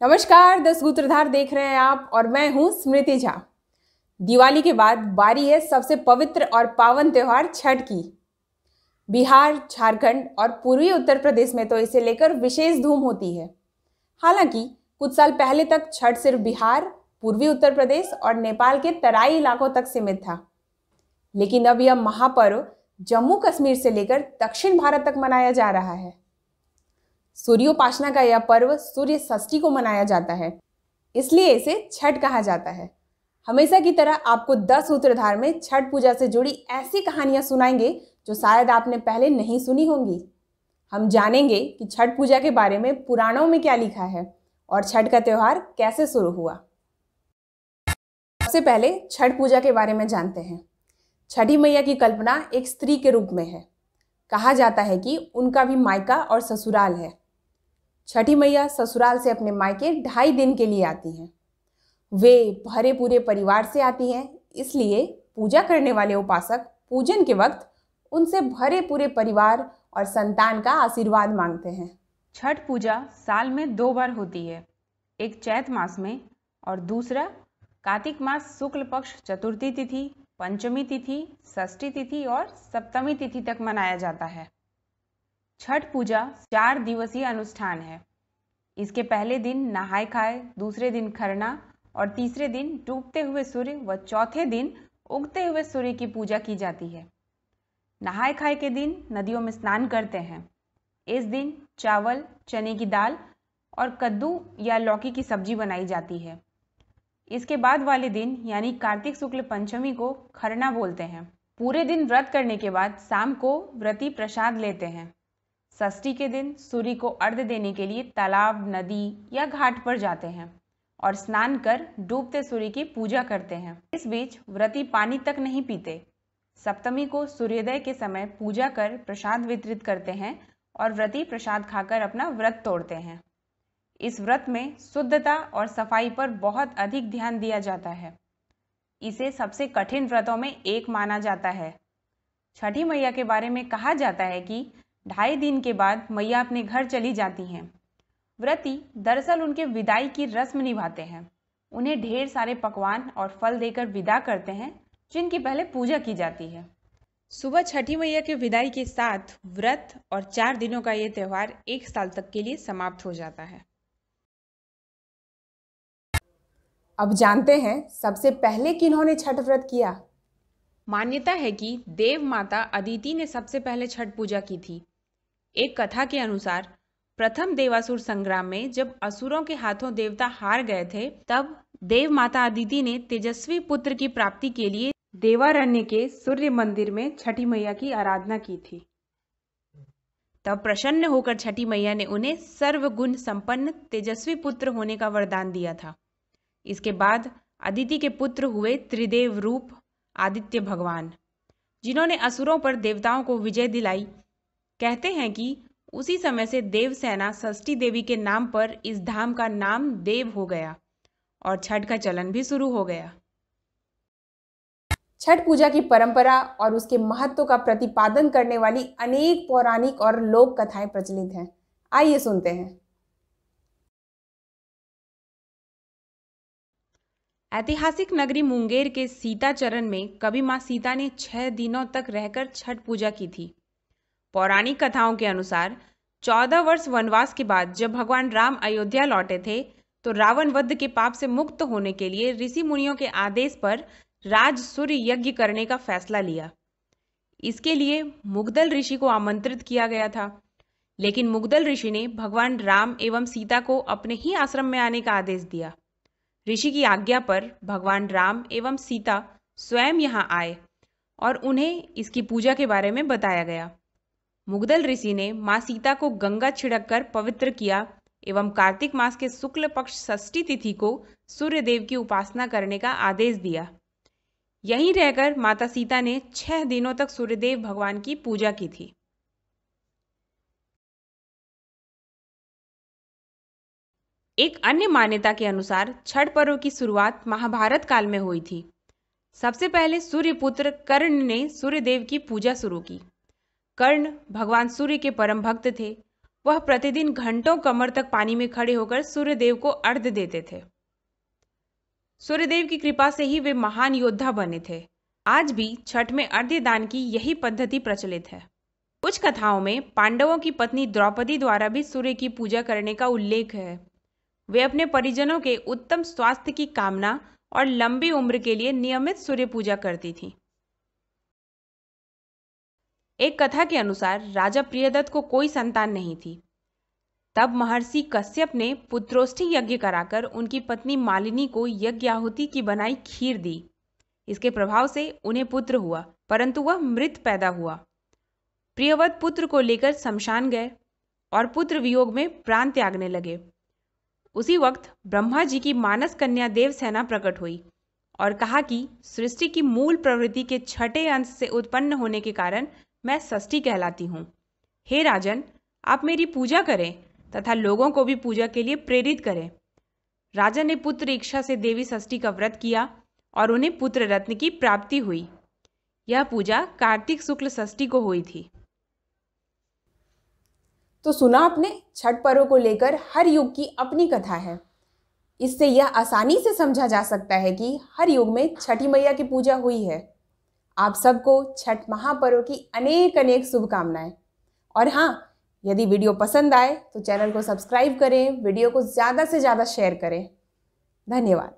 नमस्कार, द सूत्रधार देख रहे हैं आप और मैं हूं स्मृति झा। दिवाली के बाद बारी है सबसे पवित्र और पावन त्योहार छठ की। बिहार, झारखंड और पूर्वी उत्तर प्रदेश में तो इसे लेकर विशेष धूम होती है। हालांकि कुछ साल पहले तक छठ सिर्फ बिहार, पूर्वी उत्तर प्रदेश और नेपाल के तराई इलाकों तक सीमित था, लेकिन अब यह महापर्व जम्मू कश्मीर से लेकर दक्षिण भारत तक मनाया जा रहा है। सूर्योपासना का यह पर्व सूर्य षष्ठी को मनाया जाता है, इसलिए इसे छठ कहा जाता है। हमेशा की तरह आपको 10 सूत्रधार में छठ पूजा से जुड़ी ऐसी कहानियां सुनाएंगे जो शायद आपने पहले नहीं सुनी होंगी। हम जानेंगे कि छठ पूजा के बारे में पुराणों में क्या लिखा है और छठ का त्योहार कैसे शुरू हुआ। सबसे पहले छठ पूजा के बारे में जानते हैं। छठी मैया की कल्पना एक स्त्री के रूप में है। कहा जाता है कि उनका भी मायका और ससुराल है। छठी मैया ससुराल से अपने मायके 2.5 दिन के लिए आती हैं। वे भरे पूरे परिवार से आती हैं, इसलिए पूजा करने वाले उपासक पूजन के वक्त उनसे भरे पूरे परिवार और संतान का आशीर्वाद मांगते हैं। छठ पूजा साल में 2 बार होती है, एक चैत मास में और दूसरा कार्तिक मास शुक्ल पक्ष चतुर्थी तिथि, पंचमी तिथि, षष्ठी तिथि और सप्तमी तिथि तक मनाया जाता है। छठ पूजा 4 दिवसीय अनुष्ठान है। इसके पहले दिन नहाय खाए, दूसरे दिन खरना और तीसरे दिन डूबते हुए सूर्य व चौथे दिन उगते हुए सूर्य की पूजा की जाती है। नहाय खाए के दिन नदियों में स्नान करते हैं। इस दिन चावल, चने की दाल और कद्दू या लौकी की सब्जी बनाई जाती है। इसके बाद वाले दिन यानी कार्तिक शुक्ल पंचमी को खरना बोलते हैं। पूरे दिन व्रत करने के बाद शाम को व्रती प्रसाद लेते हैं। षष्ठी के दिन सूर्य को अर्घ्य देने के लिए तालाब, नदी या घाट पर जाते हैं और स्नान कर डूबते सूर्य की पूजा करते हैं। इस बीच व्रती पानी तक नहीं पीते। सप्तमी को सूर्योदय के समय पूजा कर प्रसाद वितरित करते हैं और व्रती प्रसाद खाकर अपना व्रत तोड़ते हैं। इस व्रत में शुद्धता और सफाई पर बहुत अधिक ध्यान दिया जाता है। इसे सबसे कठिन व्रतों में एक माना जाता है। छठी मैया के बारे में कहा जाता है कि 2.5 दिन के बाद मैया अपने घर चली जाती हैं। व्रती दरअसल उनके विदाई की रस्म निभाते हैं। उन्हें ढेर सारे पकवान और फल देकर विदा करते हैं, जिनकी पहले पूजा की जाती है। सुबह छठी मैया के विदाई के साथ व्रत और 4 दिनों का ये त्योहार 1 साल तक के लिए समाप्त हो जाता है। अब जानते हैं सबसे पहले किन्होंने छठ व्रत किया। मान्यता है कि देव माता अदिति ने सबसे पहले छठ पूजा की थी। एक कथा के अनुसार प्रथम देवासुर संग्राम में जब असुरों के हाथों देवता हार गए थे, तब देव माता अदिति ने तेजस्वी पुत्र की प्राप्ति के लिए देवारण्य के सूर्य मंदिर में छठी मैया की आराधना की थी। तब प्रसन्न होकर छठी मैया ने उन्हें सर्वगुण संपन्न तेजस्वी पुत्र होने का वरदान दिया था। इसके बाद अदिति के पुत्र हुए त्रिदेव रूप आदित्य भगवान, जिन्होंने असुरों पर देवताओं को विजय दिलाई। कहते हैं कि उसी समय से देवसेना षष्ठी देवी के नाम पर इस धाम का नाम देव हो गया और छठ का चलन भी शुरू हो गया। छठ पूजा की परंपरा और उसके महत्व का प्रतिपादन करने वाली अनेक पौराणिक और लोक कथाएं प्रचलित हैं। आइए सुनते हैं। ऐतिहासिक नगरी मुंगेर के सीताचरण में कभी मां सीता ने 6 दिनों तक रहकर छठ पूजा की थी। पौराणिक कथाओं के अनुसार 14 वर्ष वनवास के बाद जब भगवान राम अयोध्या लौटे थे, तो रावण वध के पाप से मुक्त होने के लिए ऋषि मुनियों के आदेश पर राज सूर्य यज्ञ करने का फैसला लिया। इसके लिए मुग्दल ऋषि को आमंत्रित किया गया था, लेकिन मुग्दल ऋषि ने भगवान राम एवं सीता को अपने ही आश्रम में आने का आदेश दिया। ऋषि की आज्ञा पर भगवान राम एवं सीता स्वयं यहाँ आए और उन्हें इसकी पूजा के बारे में बताया गया। मुग्दल ऋषि ने मां सीता को गंगा छिड़क कर पवित्र किया एवं कार्तिक मास के शुक्ल पक्ष षष्ठी तिथि को सूर्य देव की उपासना करने का आदेश दिया। यहीं रहकर माता सीता ने 6 दिनों तक सूर्यदेव भगवान की पूजा की थी। एक अन्य मान्यता के अनुसार छठ पर्व की शुरुआत महाभारत काल में हुई थी। सबसे पहले सूर्यपुत्र कर्ण ने सूर्यदेव की पूजा शुरू की। कर्ण भगवान सूर्य के परम भक्त थे वह प्रतिदिन घंटों कमर तक पानी में खड़े होकर सूर्यदेव को अर्घ्य देते थे। सूर्यदेव की कृपा से ही वे महान योद्धा बने थे। आज भी छठ में अर्घ्य दान की यही पद्धति प्रचलित है। कुछ कथाओं में पांडवों की पत्नी द्रौपदी द्वारा भी सूर्य की पूजा करने का उल्लेख है। वे अपने परिजनों के उत्तम स्वास्थ्य की कामना और लंबी उम्र के लिए नियमित सूर्य पूजा करती थीं। एक कथा के अनुसार राजा प्रियदत्त को कोई संतान नहीं थी। तब महर्षि कश्यप ने पुत्रोष्ठी यज्ञ कराकर उनकी पत्नी मालिनी को यज्ञ आहुति की बनाई खीर दी। इसके प्रभाव से उन्हें पुत्र हुआ, परंतु वह मृत पैदा हुआ। प्रियव्रत पुत्र को लेकर शमशान गए और पुत्र वियोग में प्राण त्यागने लगे। उसी वक्त ब्रह्मा जी की मानस कन्या देवसेना प्रकट हुई और कहा कि सृष्टि की मूल प्रवृत्ति के छठे अंश से उत्पन्न होने के कारण मैं षष्ठी कहलाती हूँ। हे राजन, आप मेरी पूजा करें तथा लोगों को भी पूजा के लिए प्रेरित करें। राजा ने पुत्र इच्छा से देवी षष्ठी का व्रत किया और उन्हें पुत्र रत्न की प्राप्ति हुई। यह पूजा कार्तिक शुक्ल षष्ठी को हुई थी। तो सुना आपने, छठ पर्व को लेकर हर युग की अपनी कथा है। इससे यह आसानी से समझा जा सकता है कि हर युग में छठी मैया की पूजा हुई है। आप सबको छठ महापर्व की अनेक अनेक शुभकामनाएं। और हाँ, यदि वीडियो पसंद आए तो चैनल को सब्सक्राइब करें, वीडियो को ज़्यादा से ज़्यादा शेयर करें। धन्यवाद।